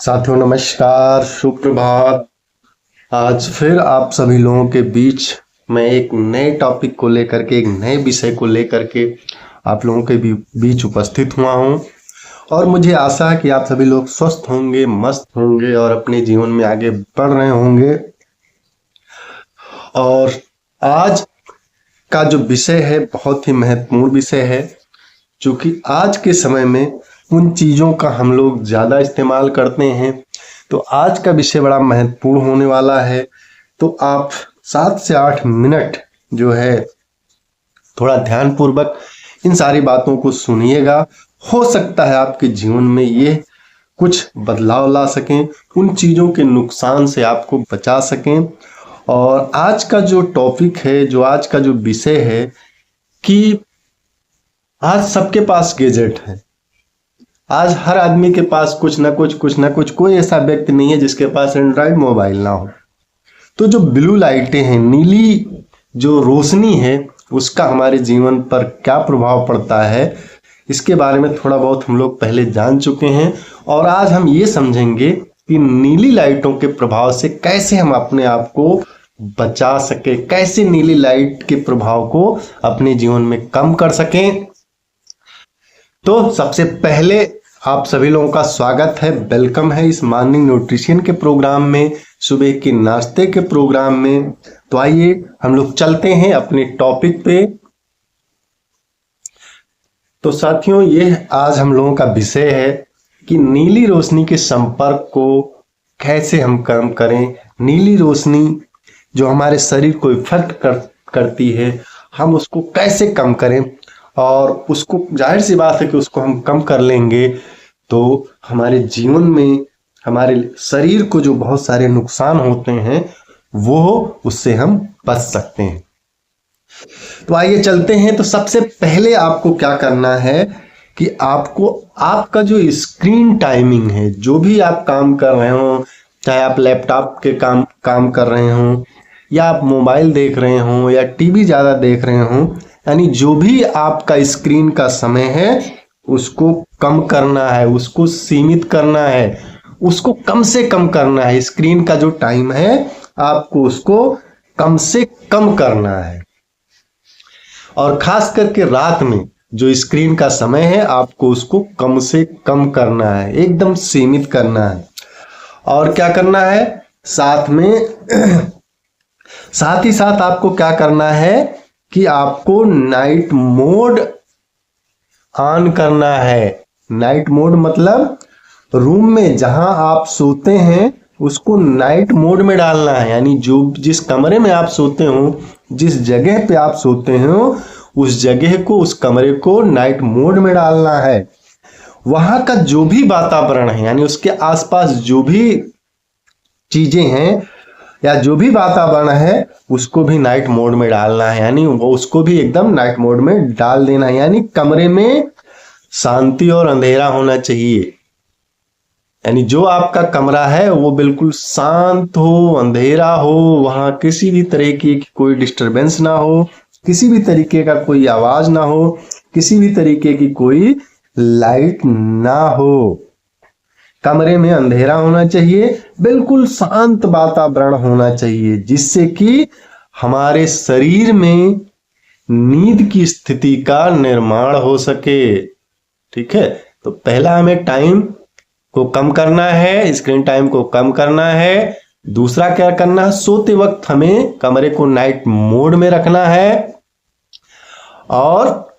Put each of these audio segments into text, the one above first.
साथियों नमस्कार, सुप्रभात। आज फिर आप सभी लोगों के बीच मैं एक नए टॉपिक को लेकर के, एक नए विषय को लेकर के आप लोगों के बीच उपस्थित हुआ हूं और मुझे आशा है कि आप सभी लोग स्वस्थ होंगे, मस्त होंगे और अपने जीवन में आगे बढ़ रहे होंगे। और आज का जो विषय है बहुत ही महत्वपूर्ण विषय है, क्योंकि आज के समय में उन चीज़ों का हम लोग ज़्यादा इस्तेमाल करते हैं। तो आज का विषय बड़ा महत्वपूर्ण होने वाला है। तो आप 7 से 8 मिनट जो है थोड़ा ध्यानपूर्वक इन सारी बातों को सुनिएगा। हो सकता है आपके जीवन में ये कुछ बदलाव ला सकें, उन चीज़ों के नुकसान से आपको बचा सकें। और आज का जो टॉपिक है, जो आज का जो विषय है कि आज सबके पास गैजेट है। आज हर आदमी के पास कुछ ना कुछ, कोई ऐसा व्यक्ति नहीं है जिसके पास एंड्रॉयड मोबाइल ना हो। तो जो ब्लू लाइटें हैं, नीली जो रोशनी है, उसका हमारे जीवन पर क्या प्रभाव पड़ता है, इसके बारे में थोड़ा बहुत हम लोग पहले जान चुके हैं। और आज हम ये समझेंगे कि नीली लाइटों के प्रभाव से कैसे हम अपने आप को बचा सके, कैसे नीली लाइट के प्रभाव को अपने जीवन में कम कर सकें। तो सबसे पहले आप सभी लोगों का स्वागत है, वेलकम है इस मॉर्निंग न्यूट्रिशन के प्रोग्राम में, सुबह के नाश्ते के प्रोग्राम में। तो आइए हम लोग चलते हैं अपने टॉपिक पे। तो साथियों, ये आज हम लोगों का विषय है कि नीली रोशनी के संपर्क को कैसे हम कम करें। नीली रोशनी जो हमारे शरीर को इफेक्ट करती है, हम उसको कैसे कम करें। और उसको जाहिर सी बात है कि उसको हम कम कर लेंगे तो हमारे जीवन में, हमारे शरीर को जो बहुत सारे नुकसान होते हैं वो उससे हम बच सकते हैं। तो आइए चलते हैं। तो सबसे पहले आपको क्या करना है कि आपको आपका जो स्क्रीन टाइमिंग है, जो भी आप काम कर रहे हो, चाहे आप लैपटॉप के काम कर रहे हो या आप मोबाइल देख रहे हो या टीवी ज़्यादा देख रहे हो, यानी जो भी आपका स्क्रीन का समय है उसको कम करना है, उसको सीमित करना है, उसको कम से कम करना है। स्क्रीन का जो टाइम है आपको उसको कम से कम करना है। और खास करके रात में जो स्क्रीन का समय है आपको उसको कम से कम करना है, एकदम सीमित करना है। और क्या करना है साथ ही साथ आपको क्या करना है कि आपको नाइट मोड ऑन करना है। नाइट मोड मतलब रूम में जहां आप सोते हैं उसको नाइट मोड में डालना है। यानी जो जिस कमरे में आप सोते हो, जिस जगह पे आप सोते हो, उस जगह को, उस कमरे को नाइट मोड में डालना है। वहां का जो भी वातावरण है, यानी उसके आसपास जो भी चीजें हैं या जो भी वातावरण है उसको भी नाइट मोड में डालना है। यानी वो उसको भी एकदम नाइट मोड में डाल देना है। यानी कमरे में शांति और अंधेरा होना चाहिए। यानी जो आपका कमरा है वो बिल्कुल शांत हो, अंधेरा हो, वहां किसी भी तरह की कोई डिस्टरबेंस ना हो, किसी भी तरीके का कोई आवाज ना हो, किसी भी तरीके की कोई लाइट ना हो। कमरे में अंधेरा होना चाहिए, बिल्कुल शांत वातावरण होना चाहिए, जिससे कि हमारे शरीर में नींद की स्थिति का निर्माण हो सके। ठीक है, तो पहला हमें टाइम को कम करना है, स्क्रीन टाइम को कम करना है। दूसरा क्या करना है, सोते वक्त हमें कमरे को नाइट मोड में रखना है। और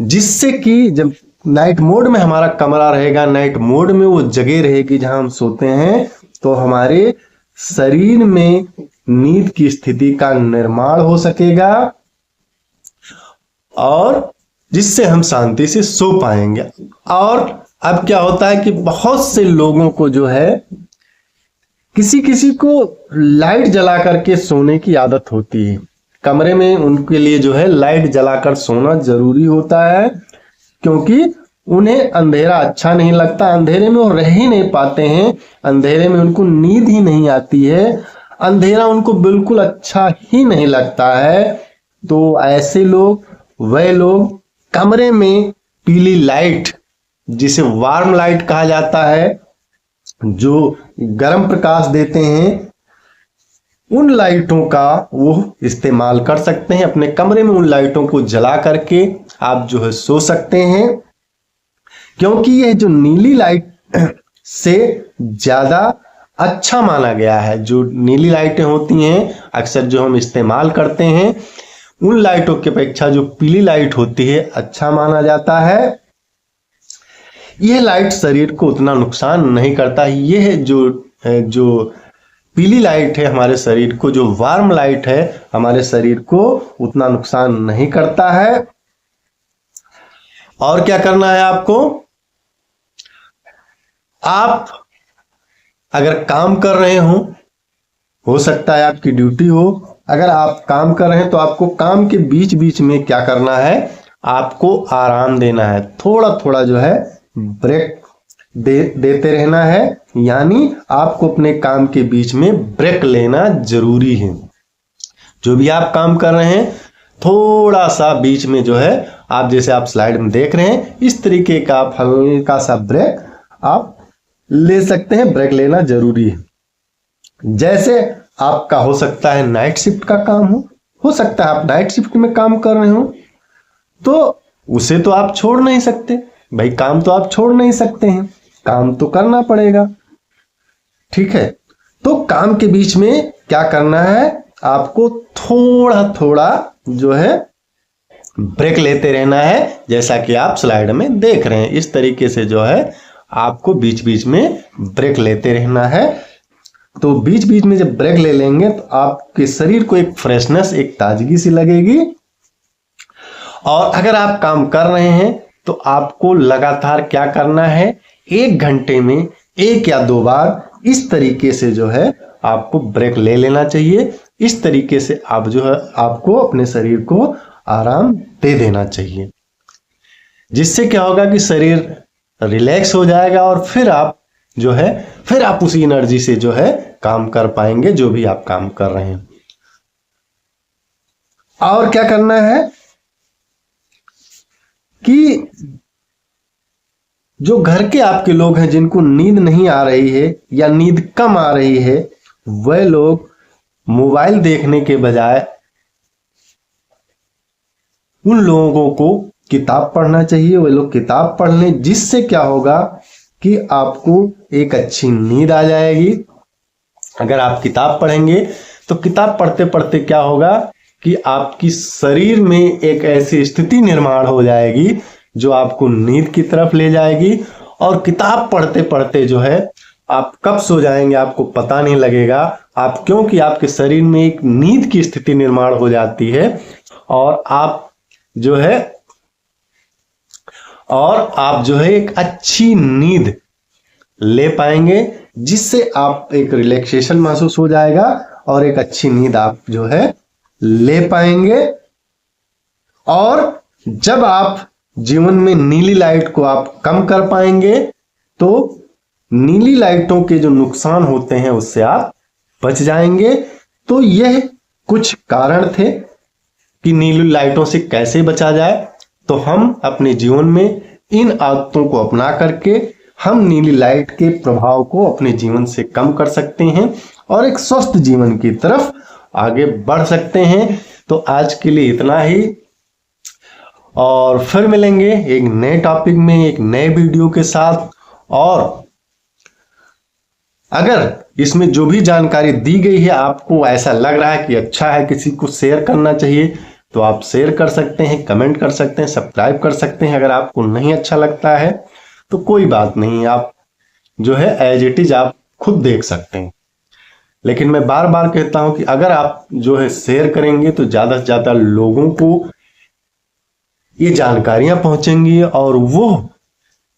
जिससे कि जब नाइट मोड में हमारा कमरा रहेगा, नाइट मोड में वो जगह रहेगी जहां हम सोते हैं, तो हमारे शरीर में नींद की स्थिति का निर्माण हो सकेगा और जिससे हम शांति से सो पाएंगे। और अब क्या होता है कि बहुत से लोगों को जो है, किसी को लाइट जला करके सोने की आदत होती है। कमरे में उनके लिए जो है लाइट जलाकर सोना जरूरी होता है, क्योंकि उन्हें अंधेरा अच्छा नहीं लगता। अंधेरे में वो रह ही नहीं पाते हैं, अंधेरे में उनको नींद ही नहीं आती है, अंधेरा उनको बिल्कुल अच्छा ही नहीं लगता है। तो ऐसे लोग, वह लोग कमरे में पीली लाइट, जिसे वार्म लाइट कहा जाता है, जो गर्म प्रकाश देते हैं उन लाइटों का वो इस्तेमाल कर सकते हैं। अपने कमरे में उन लाइटों को जला करके आप जो है सो सकते हैं, क्योंकि यह जो नीली लाइट से ज्यादा अच्छा माना गया है। जो नीली लाइटें होती हैं अक्सर जो हम इस्तेमाल करते हैं उन लाइटों की अपेक्षा जो पीली लाइट होती है अच्छा माना जाता है। यह लाइट शरीर को उतना नुकसान नहीं करता। यह जो पीली लाइट है हमारे शरीर को, जो वार्म लाइट है हमारे शरीर को उतना नुकसान नहीं करता है। और क्या करना है आपको, आप अगर काम कर रहे हो सकता है आपकी ड्यूटी हो, अगर आप काम कर रहे हैं तो आपको काम के बीच बीच में क्या करना है, आपको आराम देना है। थोड़ा थोड़ा जो है ब्रेक देते रहना है, यानी आपको अपने काम के बीच में ब्रेक लेना जरूरी है। जो भी आप काम कर रहे हैं थोड़ा सा बीच में जो है आप जैसे आप स्लाइड में देख रहे हैं इस तरीके का आप हल्का सा ब्रेक आप ले सकते हैं। ब्रेक लेना जरूरी है। जैसे आपका हो सकता है नाइट शिफ्ट का काम हो सकता है आप नाइट शिफ्ट में काम कर रहे हो, तो उसे तो आप छोड़ नहीं सकते भाई, काम तो आप छोड़ नहीं सकते हैं, काम तो करना पड़ेगा, ठीक है। तो काम के बीच में क्या करना है, आपको थोड़ा थोड़ा जो है ब्रेक लेते रहना है, जैसा कि आप स्लाइड में देख रहे हैं। इस तरीके से जो है आपको बीच बीच में ब्रेक लेते रहना है। तो बीच बीच में जब ब्रेक ले लेंगे तो आपके शरीर को एक फ्रेशनेस, एक ताजगी सी लगेगी। और अगर आप काम कर रहे हैं तो आपको लगातार क्या करना है, 1 घंटे में 1 या 2 बार इस तरीके से जो है आपको ब्रेक ले लेना चाहिए। इस तरीके से आप जो है आपको अपने शरीर को आराम दे देना चाहिए, जिससे क्या होगा कि शरीर रिलैक्स हो जाएगा और फिर आप उसी एनर्जी से जो है काम कर पाएंगे जो भी आप काम कर रहे हैं। और क्या करना है कि जो घर के आपके लोग हैं जिनको नींद नहीं आ रही है या नींद कम आ रही है, वह लोग मोबाइल देखने के बजाय उन लोगों को किताब पढ़ना चाहिए। वे लोग किताब पढ़ लें, जिससे क्या होगा कि आपको एक अच्छी नींद आ जाएगी। अगर आप किताब पढ़ेंगे तो किताब पढ़ते पढ़ते क्या होगा कि आपकी शरीर में एक ऐसी स्थिति निर्माण हो जाएगी जो आपको नींद की तरफ ले जाएगी। और किताब पढ़ते पढ़ते जो है आप कब सो जाएंगे आपको पता नहीं लगेगा, क्योंकि आपके शरीर में एक नींद की स्थिति निर्माण हो जाती है और आप जो है एक अच्छी नींद ले पाएंगे, जिससे आप एक रिलैक्सेशन महसूस हो जाएगा और एक अच्छी नींद आप जो है ले पाएंगे। और जब आप जीवन में नीली लाइट को आप कम कर पाएंगे तो नीली लाइटों के जो नुकसान होते हैं उससे आप बच जाएंगे। तो यह कुछ कारण थे कि नीली लाइटों से कैसे बचा जाए। तो हम अपने जीवन में इन आदतों को अपना करके हम नीली लाइट के प्रभाव को अपने जीवन से कम कर सकते हैं और एक स्वस्थ जीवन की तरफ आगे बढ़ सकते हैं। तो आज के लिए इतना ही, और फिर मिलेंगे एक नए टॉपिक में एक नए वीडियो के साथ। और अगर इसमें जो भी जानकारी दी गई है आपको ऐसा लग रहा है कि अच्छा है, किसी को शेयर करना चाहिए, तो आप शेयर कर सकते हैं, कमेंट कर सकते हैं, सब्सक्राइब कर सकते हैं। अगर आपको नहीं अच्छा लगता है तो कोई बात नहीं, आप जो है एज इट इज आप खुद देख सकते हैं। लेकिन मैं बार बार कहता हूं कि अगर आप जो है शेयर करेंगे तो ज्यादा से ज्यादा लोगों को ये जानकारियां पहुंचेंगी और वो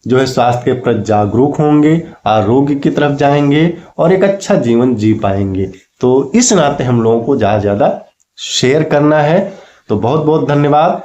जो है स्वास्थ्य के प्रति जागरूक होंगे, आरोग्य की तरफ जाएंगे और एक अच्छा जीवन जी पाएंगे। तो इस नाते हम लोगों को ज्यादा से ज्यादा शेयर करना है। तो बहुत बहुत धन्यवाद।